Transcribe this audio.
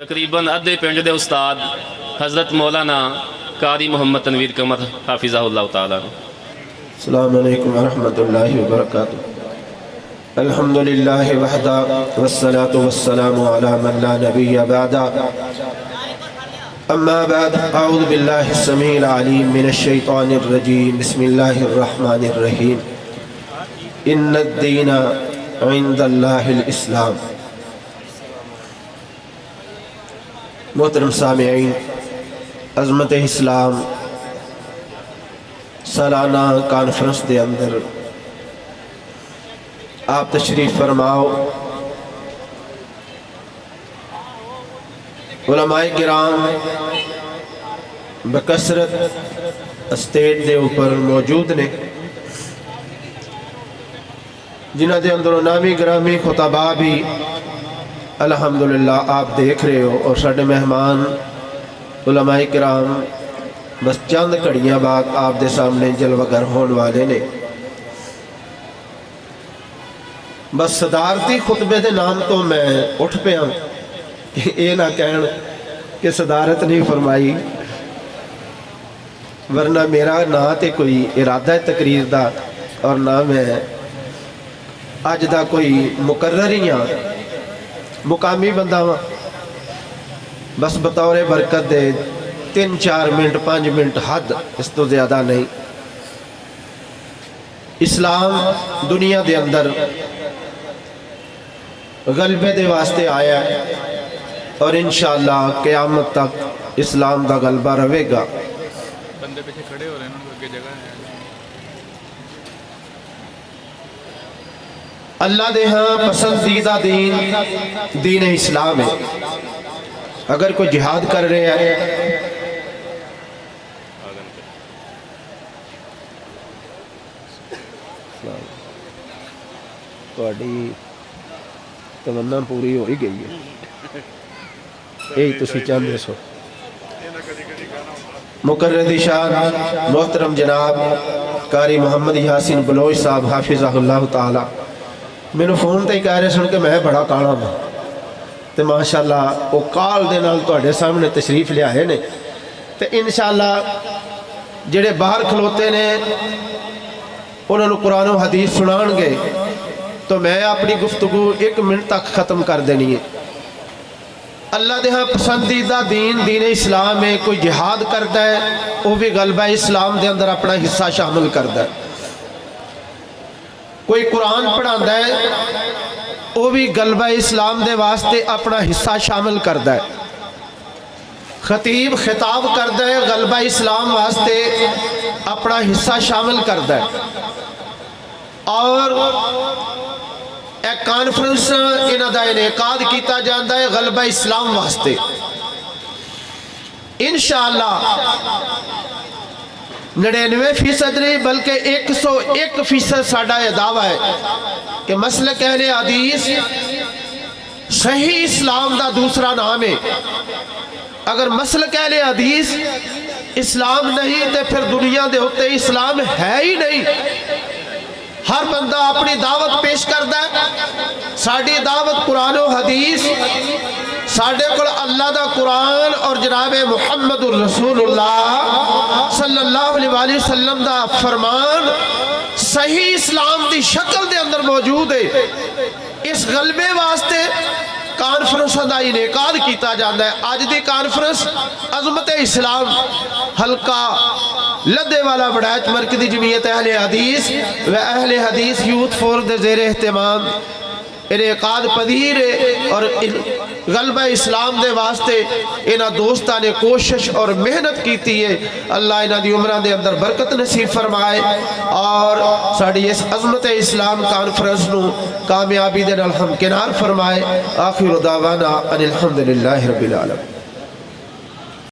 تقریباً ادھے پنڈ دے استاد حضرت مولانا قاری محمد تنویر قمر حافظہ اللہ تعالیٰ. السلام علیکم ورحمۃ اللہ وبرکاتہ. الحمدللہ وحدہ والصلاة والسلام علی من لا نبی بعدہ. اما بعد اعوذ باللہ السمیع العلیم من الشیطان الرجیم. بسم اللہ الرحمن الرحیم. ان الدین عند اللہ الاسلام. محترم سامعین، عظمت اسلام سالانہ کانفرنس دے اندر آپ تشریف فرماؤ. علماء کرام بکثرت اسٹیج دے اوپر موجود نے، جنہ دے اندر نامی گرامی خطباء بھی الحمدللہ آپ دیکھ رہے ہو، اور ساڈے مہمان علماء کرام بس چند کڑیاں بعد آپ دے سامنے جلوہ گر ہون والے نے. بس صدارتی خطبے دے نام تو میں اٹھ پہ ہوں کہ اے نہ کہن کہ صدارت نہیں فرمائی، ورنہ میرا نہ تے کوئی ارادہ ہے تقریر دا، اور نہ میں اج دا کوئی مقرر ہی ہاں، مقامی بندہ ہاں. بس بطور برکت دے 3-4 منٹ 5 منٹ حد، اس تو زیادہ نہیں. اسلام دنیا دے اندر غلبے دے واسطے آیا ہے، اور انشاءاللہ قیامت تک اسلام دا غلبہ رہے گا. بندے پیچھے کھڑے ہو رہے ہیں، ان کو اگے جگہ ہے. اللہ دے ہاں پسندیدہ دین دین اسلام ہے. اگر کوئی جہاد کر رہے ہیں، تواڈی تمنا پوری ہو ہی گئی ہے، یہی تسی چاہتے سو. مقرر شان محترم جناب قاری محمد یاسین بلوچ صاحب حافظہ اللہ تعالی میں نے فون تے ہی کہہ رہے سن کہ میں بڑا کالا ہوں، تو ماشاءاللہ وہ کال دے نال تواڈے سامنے تشریف لے آئے نے. تو انشاءاللہ جڑے باہر کھلوتے نے انہوں نے قرآن و حدیث سنان گے، تو میں اپنی گفتگو 1 منٹ تک ختم کر دینی ہے. اللہ دے ہاں پسندیدہ دین دین اسلام ہے. کوئی جہاد کرتا ہے وہ بھی غلبہ اسلام دے اندر اپنا حصہ شامل کرتا ہے. کوئی قرآن پڑھاتا ہے وہ بھی غلبہ اسلام دے واسطے اپنا حصہ شامل کرتا ہے. خطیب خطاب کرتا ہے غلبہ اسلام واسطے اپنا حصہ شامل کرتا ہے. اور ایک کانفرنس انہاں دا انعقاد کیتا جاتا ہے غلبہ اسلام واسطے. انشاءاللہ 99% نہیں بلکہ 101% ساڈا یہ دعویٰ ہے کہ مسلک اہل حدیث صحیح اسلام دا دوسرا نام ہے. اگر مسلک اہل حدیث اسلام نہیں تو پھر دنیا دے ہوتے اسلام ہے ہی نہیں. ہر بندہ اپنی دعوت پیش کرتا ہے. ساڑی دعوت قرآن و حدیث، ساڑے کل اللہ دا قرآن اور جناب محمد الرسول اللہ صلی اللہ علیہ وآلہ وسلم دا فرمان صحیح اسلام دی شکل دے اندر موجود ہے. اس غلبے واسطے کانفرنس دا انعقاد کیتا جاتا ہے. آج دی کانفرنس عظمت اسلام حلقہ لدے والا بڑھائچ مرکزی جمعیت اہل حدیث و اہل حدیث یوتھ فور دے زیر اہتمام انعقاد پذیر ہے. اور غلبہ اسلام دے واسطے انہاں دوستاں نے کوشش اور محنت کیتی ہے. اللہ انہاں دی عمرہ دے اندر برکت نصیب فرمائے، اور ساڑی اس عظمت اسلام کانفرنس نو کامیابی دے نال ہمکنار فرمائے. آخر دعوانا ان الحمدللہ رب العالمین.